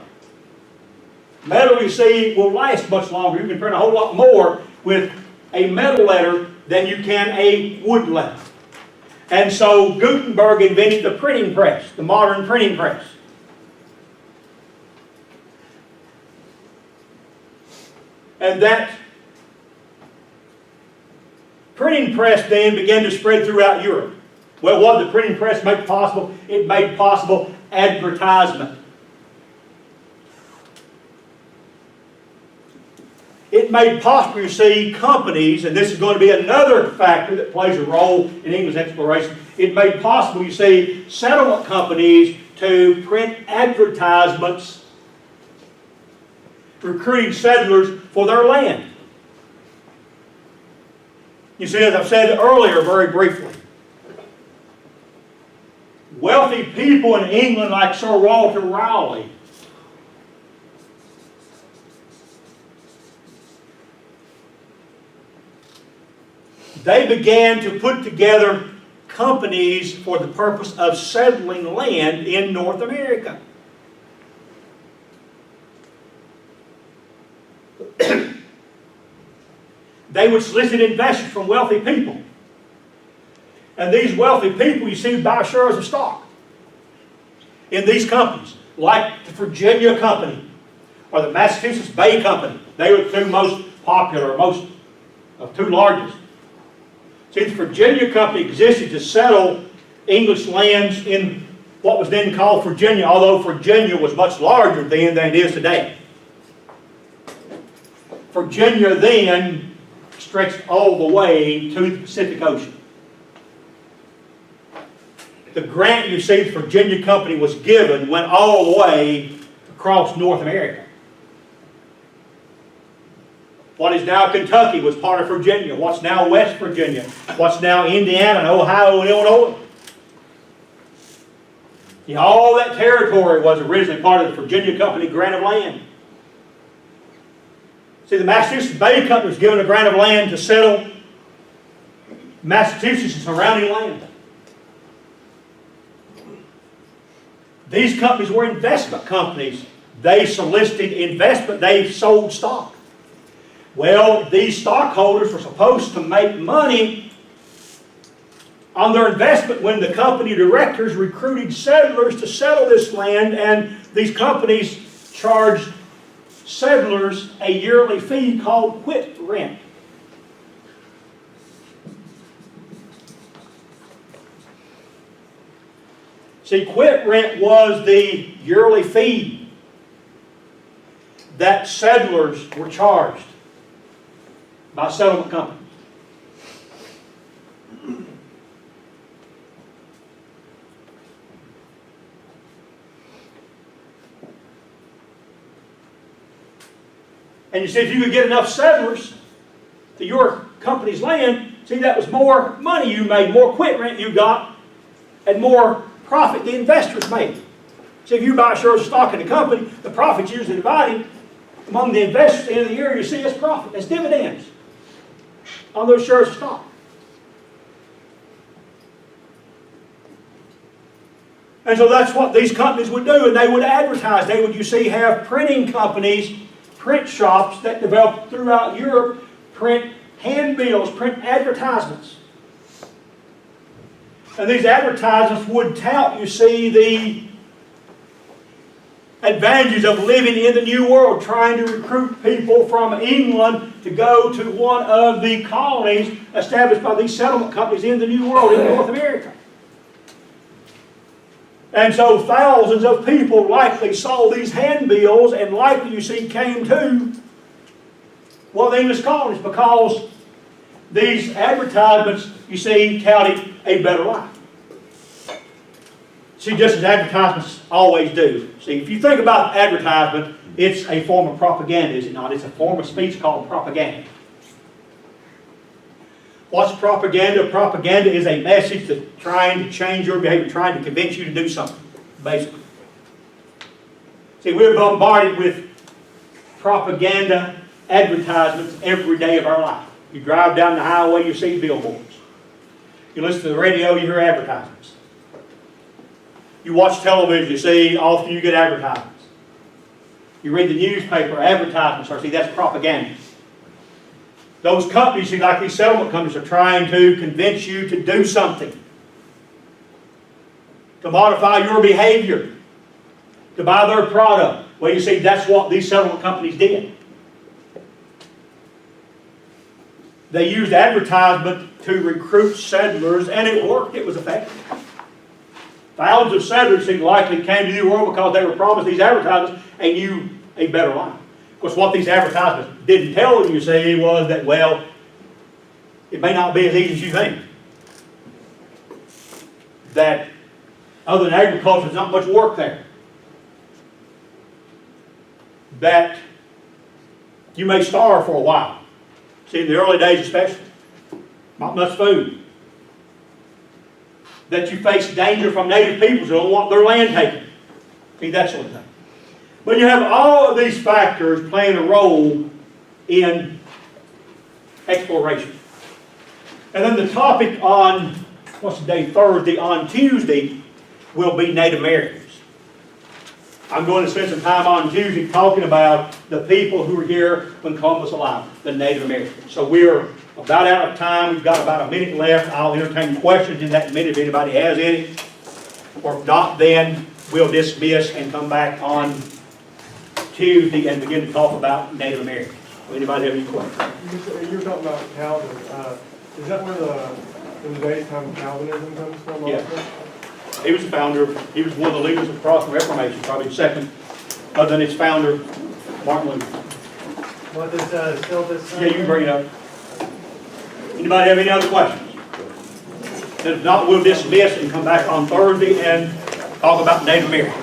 Metal, you see, will last much longer. You can print a whole lot more with a metal letter than you can a wood letter. And so Gutenberg invented the printing press, the modern printing press. And that printing press then began to spread throughout Europe. Well, what did the printing press make possible? It made possible advertisement. It made possible, you see, companies, and this is going to be another factor that plays a role in English exploration. It made possible, you see, settlement companies to print advertisements recruiting settlers for their land. You see, as I've said earlier very briefly, wealthy people in England like Sir Walter Raleigh they began to put together companies for the purpose of settling land in North America. They would solicit investors from wealthy people. And these wealthy people, you see, buy shares of stock in these companies, like the Virginia Company or the Massachusetts Bay Company. They were the two most popular, two largest. See, the Virginia Company existed to settle English lands in what was then called Virginia, although Virginia was much larger then than it is today. Virginia then stretched all the way to the Pacific Ocean. The grant, you see, the Virginia Company was given went all the way across North America. What is now Kentucky was part of Virginia. What's now West Virginia. What's now Indiana and Ohio and Illinois. Yeah, all that territory was originally part of the Virginia Company grant of land. See, the Massachusetts Bay Company was given a grant of land to settle Massachusetts and surrounding land. These companies were investment companies. They solicited investment. They sold stock. Well, these stockholders were supposed to make money on their investment when the company directors recruited settlers to settle this land, and these companies charged settlers a yearly fee called quit rent. See, quit rent was the yearly fee that settlers were charged by settlement companies. And you see, if you could get enough settlers to your company's land, see, that was more money you made, more quit rent you got, and more profit the investors made. See, if you buy shares of stock in the company, the profit's usually divided among the investors at the end of the year. You see as profit, as dividends on those shares of stock. And so that's what these companies would do, and they would advertise. They would, you see, have printing companies, print shops that developed throughout Europe, print handbills, print advertisements. And these advertisements would tout, you see, the advantages of living in the New World, trying to recruit people from England to go to one of the colonies established by these settlement companies in the New World, in North America. And so thousands of people likely saw these handbills and likely, you see, came to one of the English colonies because these advertisements, you see, touted a better life. See, just as advertisements always do. See, if you think about advertisement, it's a form of propaganda, is it not? It's a form of speech called propaganda. What's propaganda? Propaganda is a message that's trying to change your behavior, trying to convince you to do something, basically. See, we're bombarded with propaganda advertisements every day of our life. You drive down the highway, you see billboards. You listen to the radio, you hear advertisements. You watch television, you see, often you get advertisements. You read the newspaper, advertisements, or see, that's propaganda. Those companies, see, like these settlement companies, are trying to convince you to do something. To modify your behavior. To buy their product. Well, you see, that's what these settlement companies did. They used advertisement to recruit settlers, and it worked. It was effective. Thousands of settlers seemed likely came to the New World because they were promised these advertisements and knew a better life. Of course, what these advertisements didn't tell them, you see, was that, well, it may not be as easy as you think. That other than agriculture, there's not much work there. That you may starve for a while. See, in the early days especially, not much food. That you face danger from native peoples who don't want their land taken. See, that sort of thing. But you have all of these factors playing a role in exploration. And then the topic on, what's the day, Thursday, on Tuesday, will be Native Americans. I'm going to spend some time on Tuesday talking about the people who were here when Columbus arrived, the Native Americans. So we're about out of time. We've got about a minute left. I'll entertain questions in that minute if anybody has any. Or if not, then we'll dismiss and come back on Tuesday and begin to talk about Native Americans. Anybody have any questions? You were talking about Calvin. Is that where the daytime Calvinism comes from? Yeah. Also? He was the founder. He was one of the leaders of the Protestant Reformation, probably second, other than its founder, Martin Luther. What does still this? Yeah, you can bring it up. Anybody have any other questions? If not, we'll dismiss and come back on Thursday and talk about Native Americans.